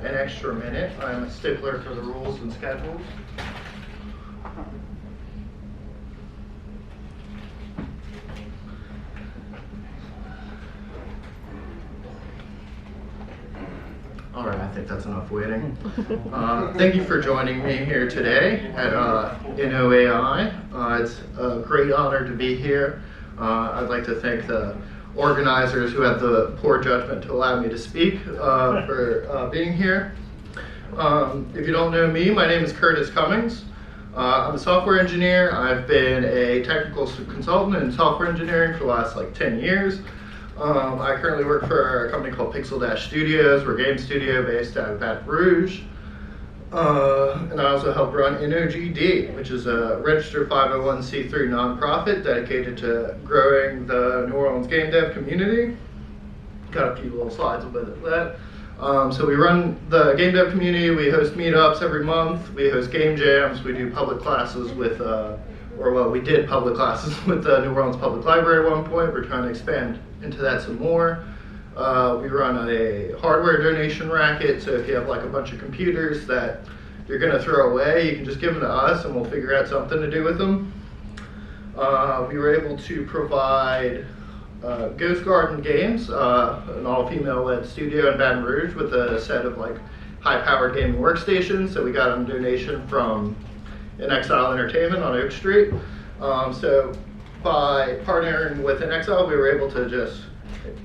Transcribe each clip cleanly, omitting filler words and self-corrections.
an extra minute. I'm a stickler for the rules and schedules. All right, I think that's enough waiting. Thank you for joining me here today at NOAI. It's a great honor to be here. I'd like to thank the organizers who had the poor judgment to allow me to speak for being here. If you don't know me, my name is Curtis Cummings. I'm a software engineer. I've been a technical consultant in software engineering for the last 10 years. I currently work for a company called Pixel Dash Studios. We're a game studio based out of Baton Rouge. And I also help run NOGD, which is a registered 501c3 nonprofit dedicated to growing the New Orleans game dev community. Got a few little slides with that. So we run the game dev community. We host meetups every month. We host game jams. We do public classes with, we did public classes with the New Orleans Public Library at one point. We're trying to expand into that some more. We run a hardware donation racket, so if you have a bunch of computers that you're going to throw away, you can just give them to us and we'll figure out something to do with them. We were able to provide Ghost Garden Games, an all-female led studio in Baton Rouge with a set of high-powered gaming workstations. So we got a donation from In Exile Entertainment on Oak Street. So by partnering with In Exile, we were able to just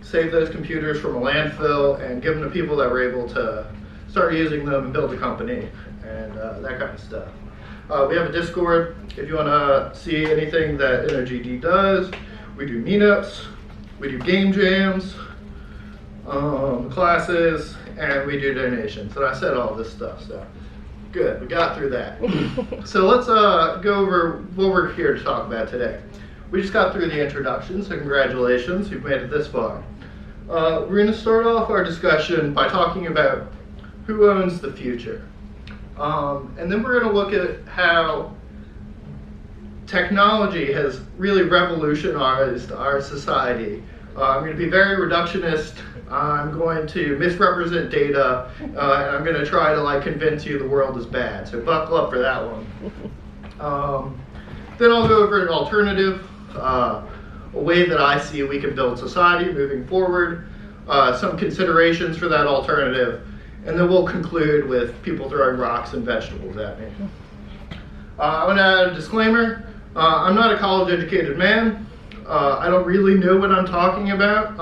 save those computers from a landfill and give them to people that were able to start using them and build a company and that kind of stuff. We have a Discord if you want to see anything that NOGD does. We do meetups, we do game jams, classes, and we do donations. And I said all this stuff, so good, we got through that. So let's go over what we're here to talk about today. We just got through the introduction, so congratulations, you've made it this far. We're going to start off our discussion by talking about who owns the future. And then we're going to look at how technology has really revolutionized our society. I'm going to be very reductionist. I'm going to misrepresent data, and I'm going to try to convince you the world is bad. So buckle up for that one. Then I'll go over an alternative, a way that I see we can build society moving forward, some considerations for that alternative, and then we'll conclude with people throwing rocks and vegetables at me. I want to add a disclaimer. I'm not a college-educated man. I don't really know what I'm talking about.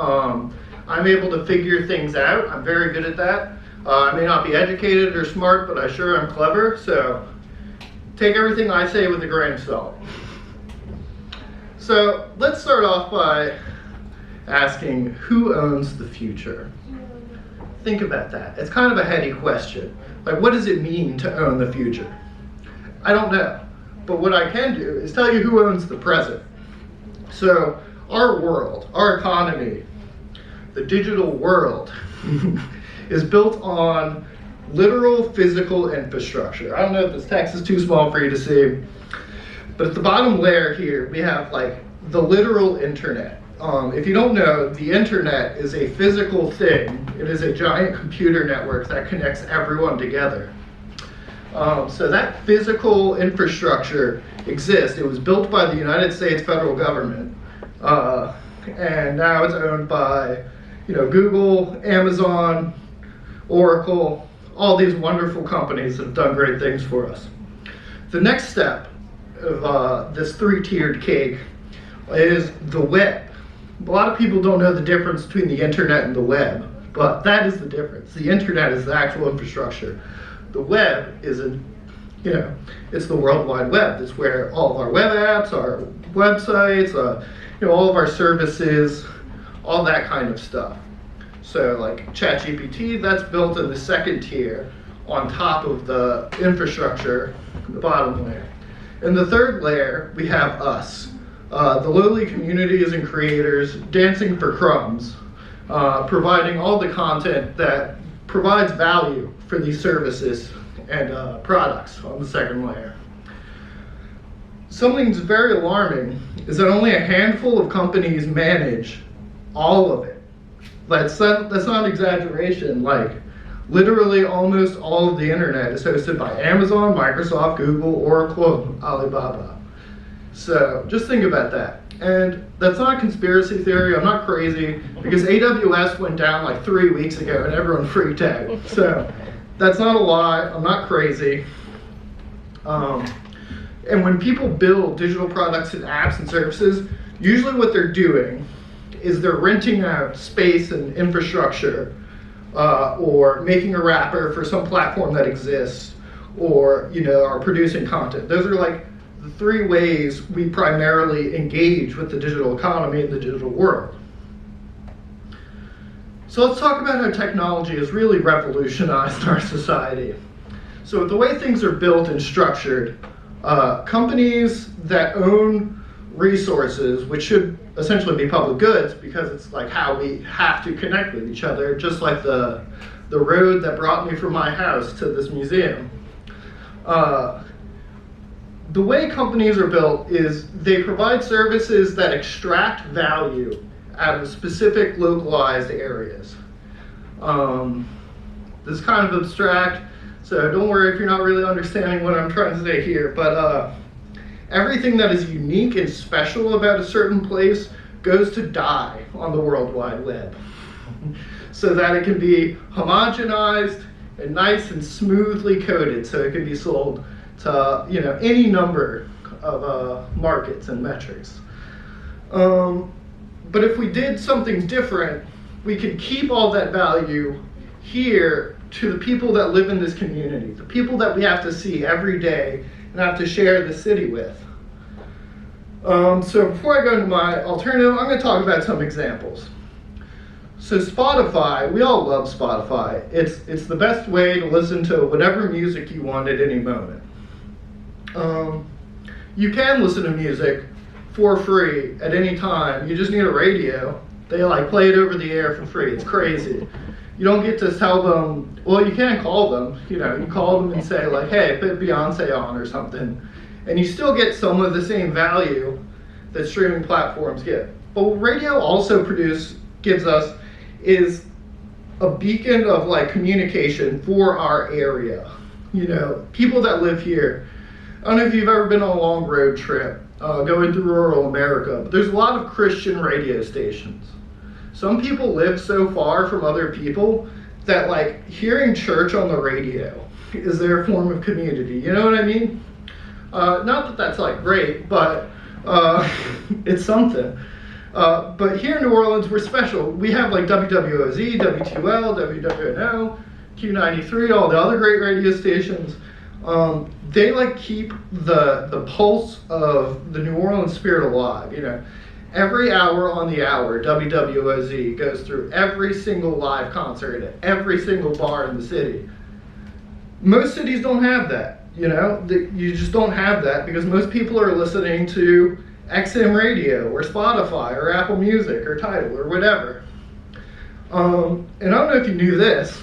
I'm able to figure things out. I'm very good at that. I may not be educated or smart, but I sure am clever. So take everything I say with a grain of salt. So let's start off by asking, who owns the future? Think about that. It's kind of a heady question. What does it mean to own the future? I don't know. But what I can do is tell you who owns the present. So our world, our economy, the digital world is built on literal physical infrastructure. I don't know if this text is too small for you to see, but at the bottom layer here, we have the literal internet. If you don't know, the internet is a physical thing. It is a giant computer network that connects everyone together. So that physical infrastructure exists. It was built by the United States federal government, and now it's owned by Google, Amazon, Oracle, all these wonderful companies that have done great things for us. The next step of this three-tiered cake is the web. A lot of people don't know the difference between the internet and the web, but that is the difference. The internet is the actual infrastructure. The web is it's the World Wide Web. It's where all of our web apps, our websites, all of our services, all that kind of stuff. So ChatGPT, that's built in the second tier on top of the infrastructure, the bottom layer. In the third layer, we have us, the lowly communities and creators dancing for crumbs, providing all the content that provides value for these services and products on the second layer. Something that's very alarming is that only a handful of companies manage all of it. That's not an exaggeration. Literally almost all of the internet is hosted by Amazon, Microsoft, Google, Oracle, Alibaba. So just think about that. And that's not a conspiracy theory, I'm not crazy, because AWS went down like 3 weeks ago and everyone freaked out. So that's not a lie, I'm not crazy. And when people build digital products and apps and services, usually what they're doing is they're renting out space and infrastructure, or making a wrapper for some platform that exists, or are producing content. Those are like the 3 ways we primarily engage with the digital economy and the digital world. So let's talk about how technology has really revolutionized our society. So with the way things are built and structured, companies that own resources, which should essentially be public goods because it's like how we have to connect with each other, just like the road that brought me from my house to this museum. The way companies are built is they provide services that extract value out of specific localized areas. This is kind of abstract, so don't worry if you're not really understanding what I'm trying to say here, but everything that is unique and special about a certain place goes to die on the World Wide Web so that it can be homogenized and nice and smoothly coded so it can be sold to any number of markets and metrics. But if we did something different, we could keep all that value here to the people that live in this community, the people that we have to see every day and have to share the city with. So before I go into my alternative, I'm going to talk about some examples. So Spotify, we all love Spotify. It's the best way to listen to whatever music you want at any moment. You can listen to music for free at any time. You just need a radio. They play it over the air for free. It's crazy. You don't get to tell them, well, you can call them. You call them and say hey, put Beyonce on or something. And you still get some of the same value that streaming platforms give. But what radio also gives us is a beacon of communication for our area. People that live here. I don't know if you've ever been on a long road trip going through rural America, but there's a lot of Christian radio stations. Some people live so far from other people that hearing church on the radio is their form of community. You know what I mean? Not that that's great, but it's something. But here in New Orleans, we're special. We have WWOZ, W2L, WWNO, Q93, all the other great radio stations. They keep the pulse of the New Orleans spirit alive. Every hour on the hour, WWOZ goes through every single live concert at every single bar in the city. Most cities don't have that. You just don't have that because most people are listening to XM radio or Spotify or Apple Music or Tidal or whatever. And I don't know if you knew this,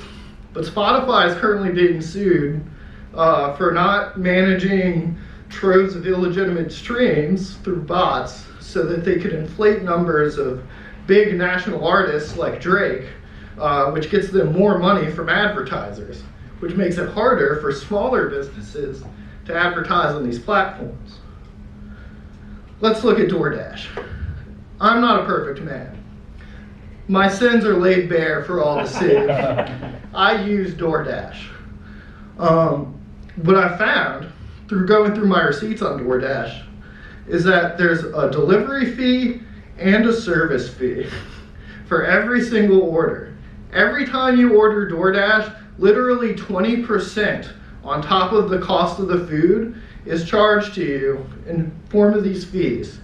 but Spotify is currently being sued for not managing troves of illegitimate streams through bots so that they could inflate numbers of big national artists like Drake, which gets them more money from advertisers, which makes it harder for smaller businesses to advertise on these platforms. Let's look at DoorDash. I'm not a perfect man. My sins are laid bare for all to see. I use DoorDash. What I found through going through my receipts on DoorDash is that there's a delivery fee and a service fee for every single order. Every time you order DoorDash, literally 20% on top of the cost of the food is charged to you in form of these fees.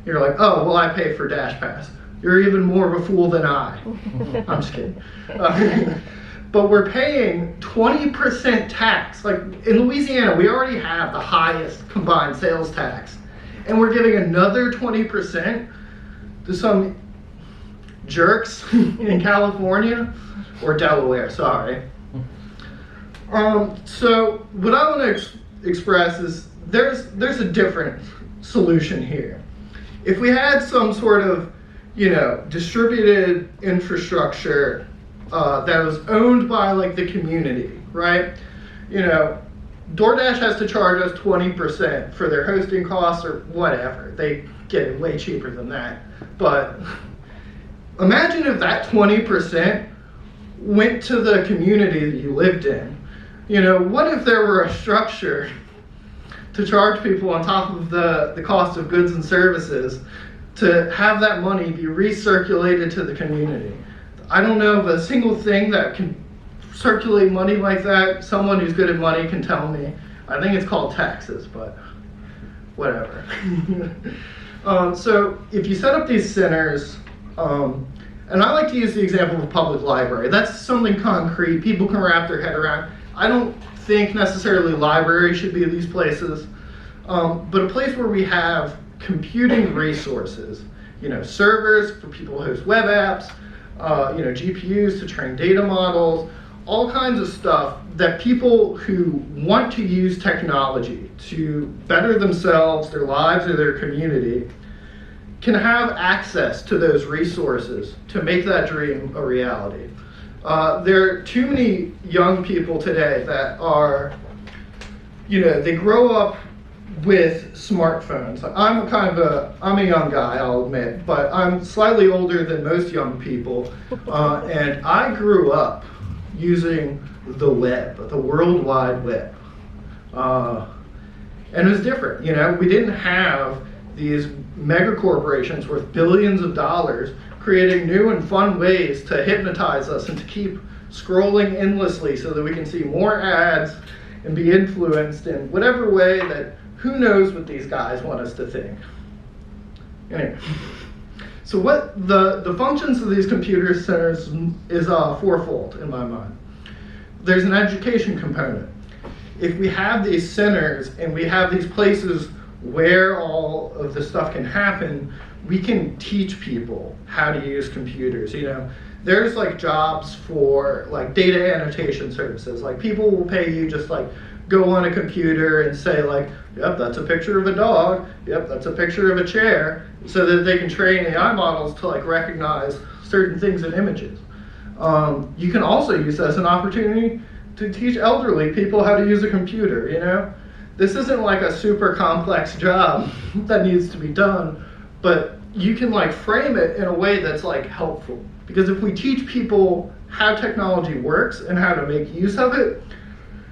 You're like, oh, well, I pay for Dash Pass. You're even more of a fool than I. I'm just kidding. But we're paying 20% tax. In Louisiana, we already have the highest combined sales tax. And we're giving another 20% to some jerks in California, or Delaware, sorry. So what I want to express is there's a different solution here. If we had some sort of, distributed infrastructure that was owned by like the community, right? You know, DoorDash has to charge us 20% for their hosting costs or whatever. They get it way cheaper than that. But imagine if that 20% went to the community that you lived in. You know, what if there were a structure to charge people on top of the cost of goods and services to have that money be recirculated to the community? I don't know of a single thing that can circulate money like that. Someone who's good at money can tell me. I think it's called taxes, but whatever. So if you set up these centers, and I like to use the example of a public library. That's something concrete people can wrap their head around. I don't think necessarily libraries should be these places, but a place where we have computing resources, you know, servers for people who host web apps, you know, GPUs to train data models, all kinds of stuff that people who want to use technology to better themselves, their lives, or their community can have access to those resources to make that dream a reality. There are too many young people today that are, you know, they grow up with smartphones. I'm a young guy, I'll admit, but I'm slightly older than most young people, and I grew up using the web, the World Wide Web. And it was different, you know, we didn't have these mega corporations worth billions of dollars creating new and fun ways to hypnotize us and to keep scrolling endlessly so that we can see more ads and be influenced in whatever way that who knows what these guys want us to think. Anyway, so what the functions of these computer centers is fourfold in my mind. There's an education component. If we have these centers and we have these places where all of this stuff can happen, we can teach people how to use computers. You know, there's like jobs for like data annotation services. Like people will pay you just like go on a computer and say like, yep, that's a picture of a dog. Yep, that's a picture of a chair, so that they can train AI models to like recognize certain things in images. You can also use that as an opportunity to teach elderly people how to use a computer, you know? This isn't like a super complex job that needs to be done, but you can like frame it in a way that's like helpful. Because if we teach people how technology works and how to make use of it,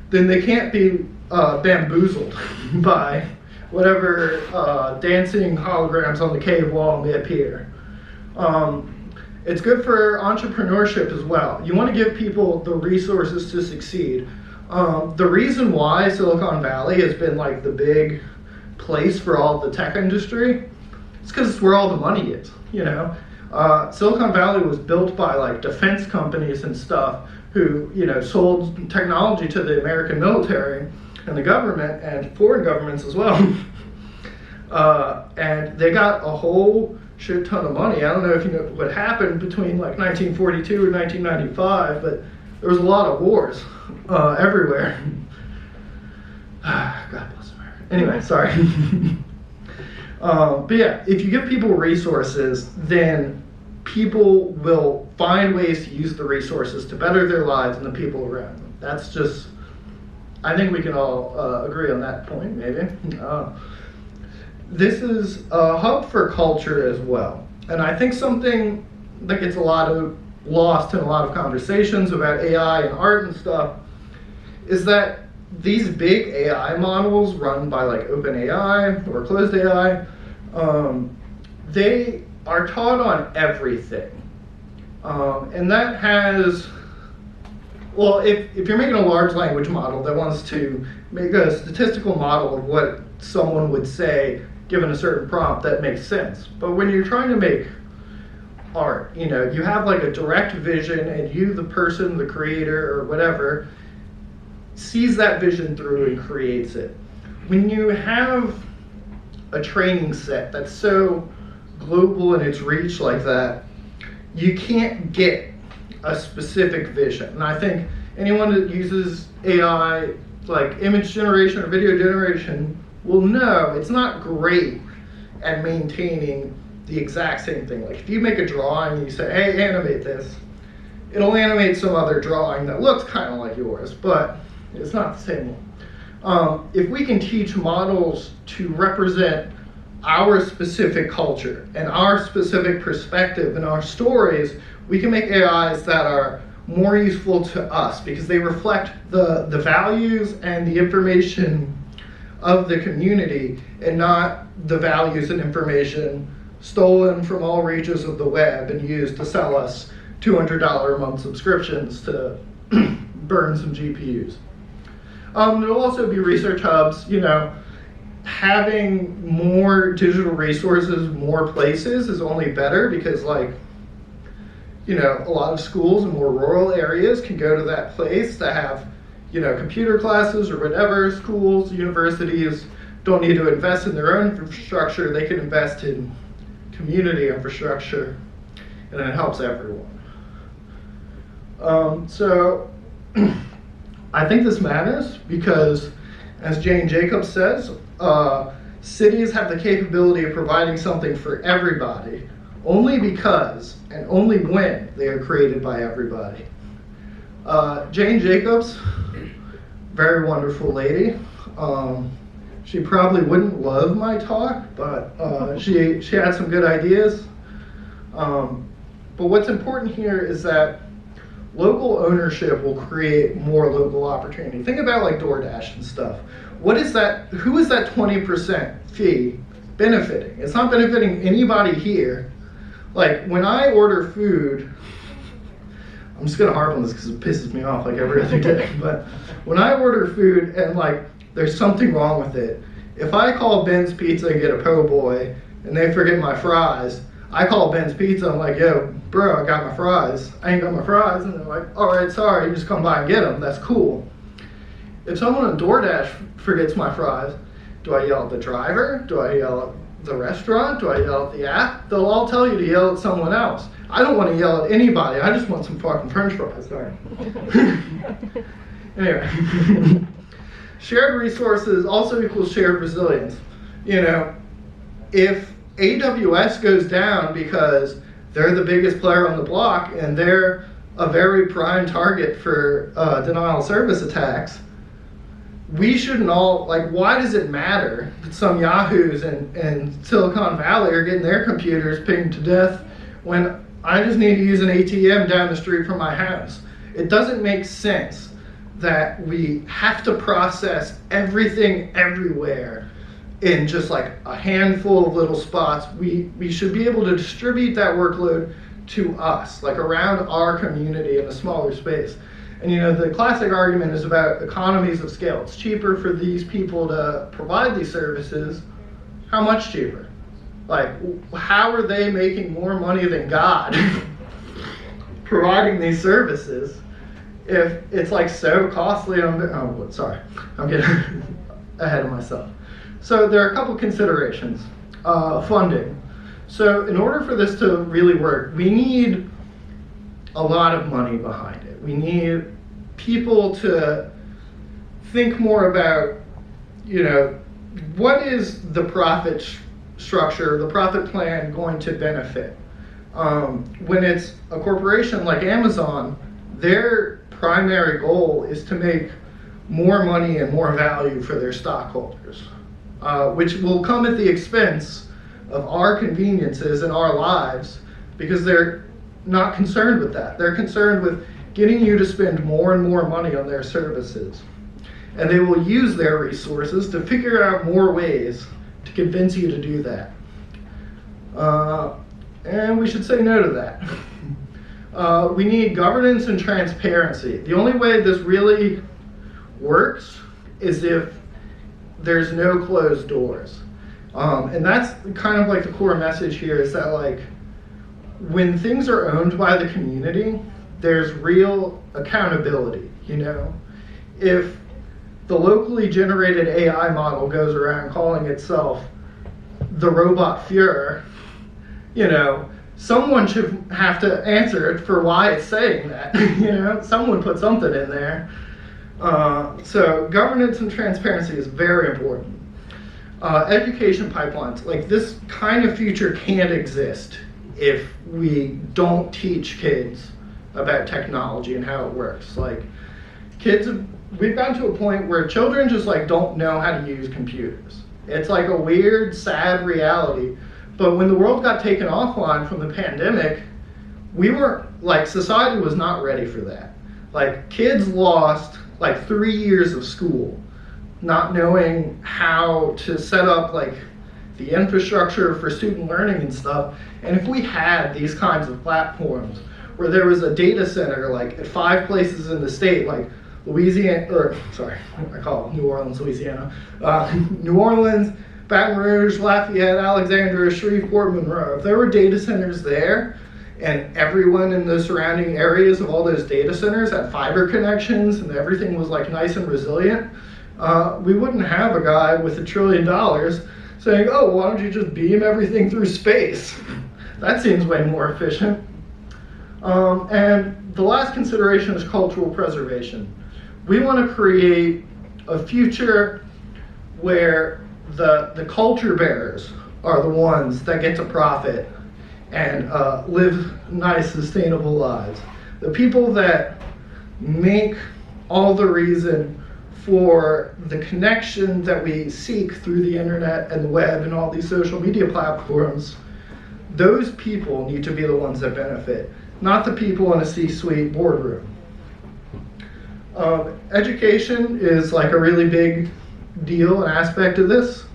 then they can't be bamboozled by whatever dancing holograms on the cave wall may appear. It's good for entrepreneurship as well. You want to give people the resources to succeed. The reason why Silicon Valley has been like the big place for all the tech industry is because it's where all the money is, you know? Silicon Valley was built by like defense companies and stuff who, you know, sold technology to the American military and the government and foreign governments as well. And they got a whole shit ton of money. I don't know if you know what happened between like 1942 and 1995, but there was a lot of wars everywhere. God bless America. Anyway, sorry. But yeah, if you give people resources, then people will find ways to use the resources to better their lives and the people around them. That's just, I think we can all agree on that point, maybe. This is a hub for culture as well. And I think something that gets a lot of lost in a lot of conversations about AI and art and stuff is that these big AI models run by like OpenAI or closed AI, they are taught on everything. And that has, well, if you're making a large language model that wants to make a statistical model of what someone would say given a certain prompt, that makes sense. But when you're trying to make art, you know, you have like a direct vision and you, the person, the creator or whatever, sees that vision through and creates it. When you have a training set that's so global in its reach like that, you can't get a specific vision. And I think anyone that uses AI, like image generation or video generation, will know it's not great at maintaining the exact same thing. Like if you make a drawing and you say, hey, animate this, it'll animate some other drawing that looks kind of like yours, but it's not the same one. If we can teach models to represent our specific culture and our specific perspective and our stories, we can make AIs that are more useful to us because they reflect the values and the information of the community and not the values and information stolen from all reaches of the web and used to sell us $200 a month subscriptions to burn some GPUs. There'll also be research hubs, having more digital resources, more places is only better because a lot of schools in more rural areas can go to that place to have, computer classes or whatever. Schools, universities don't need to invest in their own infrastructure. They can invest in community infrastructure, and it helps everyone. So I think this matters because, as Jane Jacobs says, cities have the capability of providing something for everybody only because and only when they are created by everybody. Jane Jacobs, very wonderful lady. She probably wouldn't love my talk, but she had some good ideas. But what's important here is that local ownership will create more local opportunity. Think about like DoorDash and stuff. What is that? Who is that 20% fee benefiting? It's not benefiting anybody here. Like when I order food, I'm just gonna harp on this because it pisses me off like every other day. But when I order food and there's something wrong with it, if I call Ben's Pizza and get a po' boy and they forget my fries, I call Ben's Pizza. I'm like, yo, bro, I got my fries. I ain't got my fries. And they're like, all right, sorry, you just come by and get them. That's cool. If someone on DoorDash forgets my fries, do I yell at the driver? Do I yell at the restaurant? Do I yell at the app? They'll all tell you to yell at someone else. I don't want to yell at anybody. I just want some fucking French fries. Sorry. Anyway, shared resources also equals shared resilience. If AWS goes down because they're the biggest player on the block and they're a very prime target for denial of service attacks, we shouldn't all, why does it matter that some yahoos in Silicon Valley are getting their computers pinged to death when I just need to use an ATM down the street from my house? It doesn't make sense that we have to process everything everywhere in just a handful of little spots. We should be able to distribute that workload to us, around our community in a smaller space. And the classic argument is about economies of scale. It's cheaper for these people to provide these services. How much cheaper? How are they making more money than God providing these services if it's so costly? I'm getting ahead of myself. So there are a couple considerations. Funding. So in order for this to really work, we need a lot of money behind it. We need people to think more about, what is the profit structure, the profit plan going to benefit? When it's a corporation like Amazon, their primary goal is to make more money and more value for their stockholders, which will come at the expense of our conveniences and our lives because they're not concerned with that. They're concerned with getting you to spend more and more money on their services. And they will use their resources to figure out more ways to convince you to do that. And we should say no to that. We need governance and transparency. The only way this really works is if there's no closed doors. And that's kind of the core message here is that when things are owned by the community, there's real accountability, If the locally generated AI model goes around calling itself the robot Fuhrer, someone should have to answer it for why it's saying that, Someone put something in there. So governance and transparency is very important. Education pipelines, this kind of future can't exist if we don't teach kids about technology and how it works. Like we've gotten to a point where children just like don't know how to use computers. It's like a weird, sad reality. But when the world got taken offline from the pandemic, we weren't, like, society was not ready for that. Like, kids lost like 3 years of school not knowing how to set up like the infrastructure for student learning and stuff. And if we had these kinds of platforms where there was a data center like at 5 places in the state, like Louisiana, or sorry, I call it New Orleans, Louisiana, New Orleans, Baton Rouge, Lafayette, Alexandria, Shreveport, Monroe. If there were data centers there and everyone in the surrounding areas of all those data centers had fiber connections and everything was like nice and resilient, we wouldn't have a guy with $1 trillion saying, oh, why don't you just beam everything through space? That seems way more efficient. And the last consideration is cultural preservation. We want to create a future where the culture bearers are the ones that get to profit and live nice, sustainable lives. The people that make all the reason for the connection that we seek through the internet and the web and all these social media platforms, those people need to be the ones that benefit, not the people in a C-suite boardroom. Education is like a really big deal and aspect of this.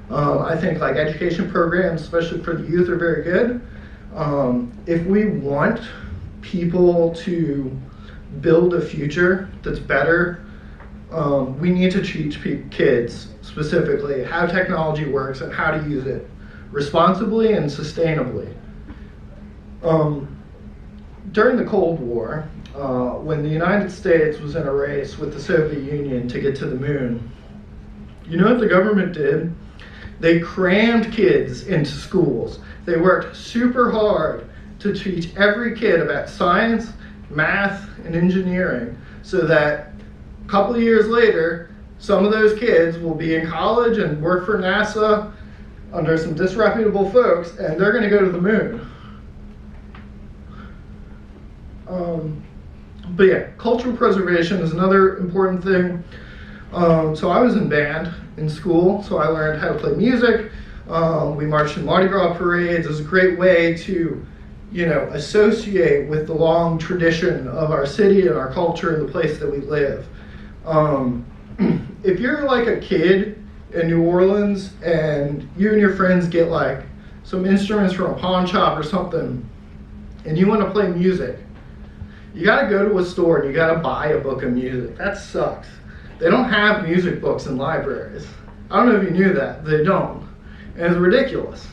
I think like education programs, especially for the youth, are very good. If we want people to build a future that's better, we need to teach kids specifically how technology works and how to use it responsibly and sustainably. During the Cold War, when the United States was in a race with the Soviet Union to get to the moon, you know what the government did? They crammed kids into schools. They worked super hard to teach every kid about science, math, and engineering so that a couple of years later, some of those kids will be in college and work for NASA under some disreputable folks, and they're going to go to the moon. But yeah, cultural preservation is another important thing. So I was in band in school, so I learned how to play music. We marched in Mardi Gras parades. It was a great way to, associate with the long tradition of our city and our culture and the place that we live. If you're like a kid in New Orleans and you and your friends get like some instruments from a pawn shop or something and you want to play music, you got to go to a store and you got to buy a book of music. That sucks. They don't have music books in libraries. I don't know if you knew that. They don't. And it's ridiculous.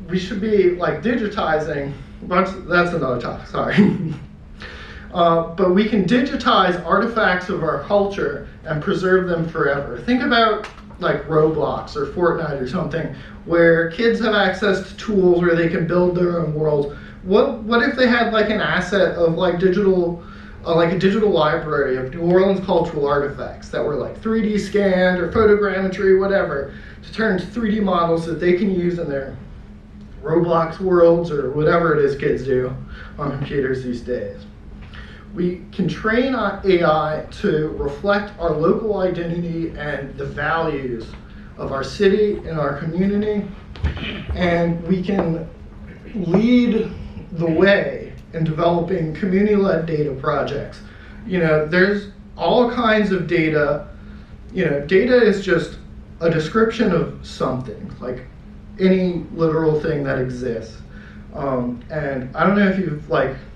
We should be like digitizing, but that's another topic, sorry. But we can digitize artifacts of our culture and preserve them forever. Think about like Roblox or Fortnite or something, where kids have access to tools where they can build their own worlds. What if they had like an asset of like digital, like a digital library of New Orleans cultural artifacts that were like 3D scanned or photogrammetry, whatever, to turn into 3D models that they can use in their Roblox worlds or whatever it is kids do on computers these days. We can train our AI to reflect our local identity and the values of our city and our community, and we can lead the way in developing community-led data projects. There's all kinds of data. Data is just a description of something, like any literal thing that exists. And I don't know if you've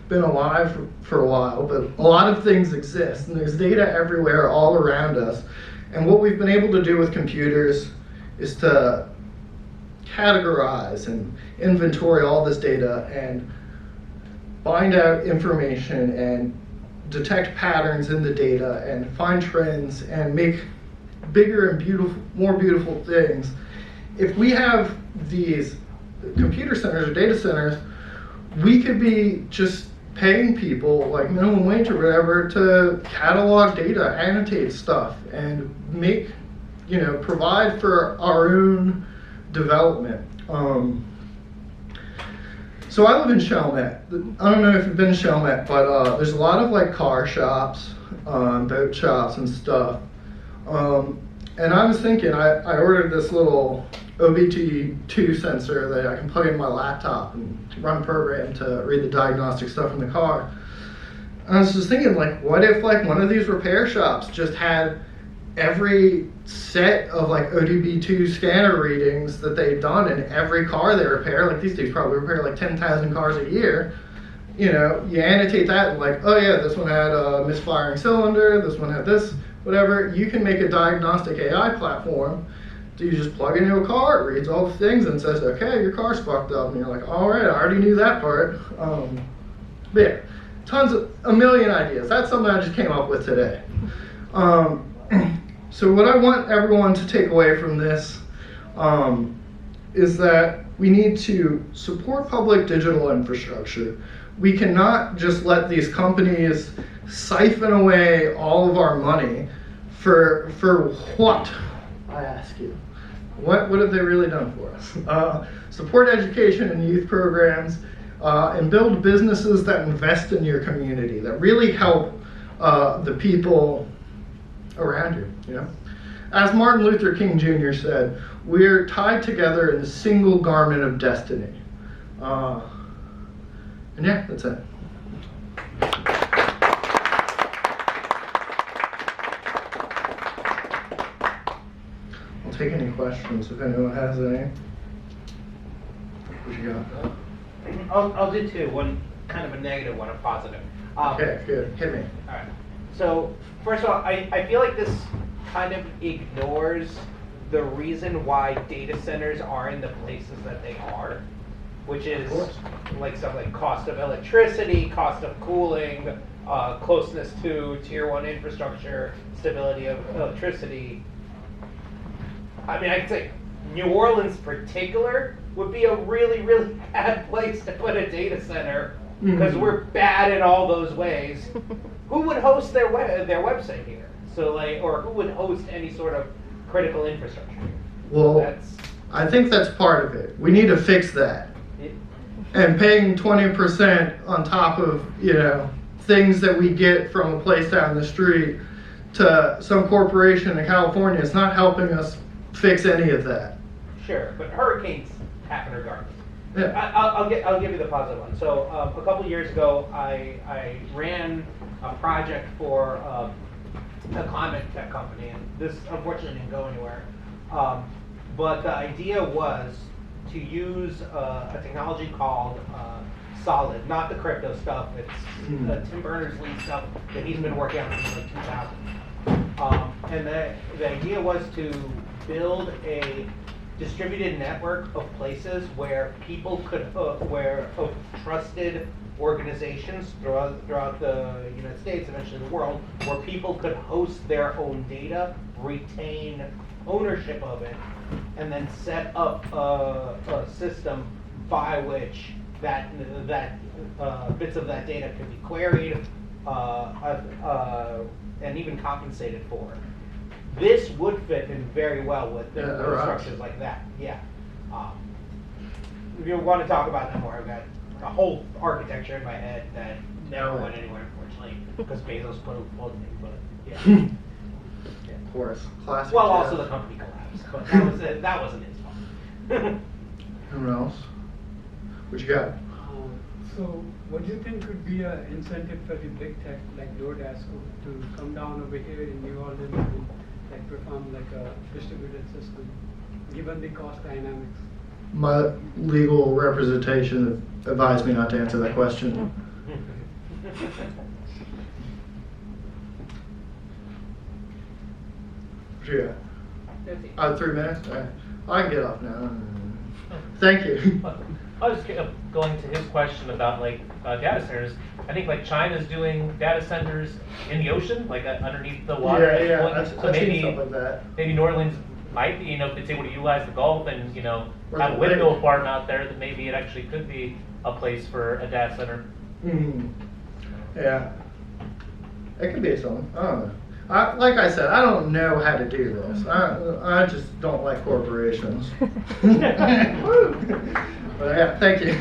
been alive for a while, but a lot of things exist, and there's data everywhere all around us. And what we've been able to do with computers is to categorize and inventory all this data and find out information and detect patterns in the data and find trends and make bigger and more beautiful things. If we have these computer centers or data centers, we could be just paying people like minimum wage or whatever to catalog data, annotate stuff, and make, provide for our own development. So I live in Chalmette. I don't know if you've been to Chalmette, but there's a lot of like car shops, boat shops and stuff. And I was thinking, I ordered this little OBD2 sensor that I can plug in my laptop and run a program to read the diagnostic stuff in the car. And I was just thinking, like, what if like one of these repair shops just had every set of like ODB2 scanner readings that they've done in every car they repair? Like these dudes probably repair like 10,000 cars a year. You know, you annotate that and like, oh yeah, this one had a misfiring cylinder, this one had this, whatever. You can make a diagnostic AI platform. You just plug into a car, it reads all the things and says, okay, your car's fucked up. And you're like, all right, I already knew that part. But yeah, a million ideas. That's something I just came up with today. So what I want everyone to take away from this is that we need to support public digital infrastructure. We cannot just let these companies siphon away all of our money for what, I ask you? What have they really done for us? Support education and youth programs, and build businesses that invest in your community, that really help the people around you, you know? As Martin Luther King Jr. said, we're tied together in the single garment of destiny. And yeah, that's it. I'll take any questions if anyone has any. What you got? I'll do two. One kind of a negative, one a positive. Okay, good. Hit me. All right. So first of all, I feel like this kind of ignores the reason why data centers are in the places that they are, which is like stuff like cost of electricity, cost of cooling, closeness to tier 1 infrastructure, stability of electricity. I mean, I could say New Orleans in particular would be a really, really bad place to put a data center because we're bad in all those ways. Who would host their website here? So like, or who would host any sort of critical infrastructure? Well, I think that's part of it. We need to fix that. And paying 20% on top of, you know, things that we get from a place down the street to some corporation in California is not helping us fix any of that. Sure, but hurricanes happen regardless. Yeah. I'll give you the positive one. So a couple years ago, I ran a project for a climate tech company, and this unfortunately didn't go anywhere. But the idea was to use a technology called Solid, not the crypto stuff. It's Tim Berners-Lee stuff that he's been working on since like 2000. And the idea was to build a distributed network of places where people could, where trusted organizations throughout the United States, eventually the world, where people could host their own data, retain ownership of it, and then set up a system by which that bits of that data could be queried and even compensated for. This would fit in very well with structures like that. Yeah. If you want to talk about that more, I've got a whole architecture in my head that never went anywhere, unfortunately, because Bezos put a whole thing. But yeah. Of course, classic. Well, also the company collapsed, but that was it. That wasn't his fault. Who else? What you got? So, what do you think could be an incentive for the big tech like DoorDash to come down over here in New Orleans and like perform like a distributed system, given the cost dynamics? My legal representation advised me not to answer that question. Yeah. 3 minutes? All right. I can get off now. Thank you. I was just going to his question about like data centers. I think like China's doing data centers in the ocean, like underneath the water. Yeah, So I've seen stuff like that. Maybe New Orleans might be, if it's able to utilize the Gulf and, Or have the a windmill lake. farm out there, that maybe it actually could be a place for a data center. Yeah. It could be something. I don't know. Like I said, I don't know how to do this. I just don't like corporations. But yeah, thank you.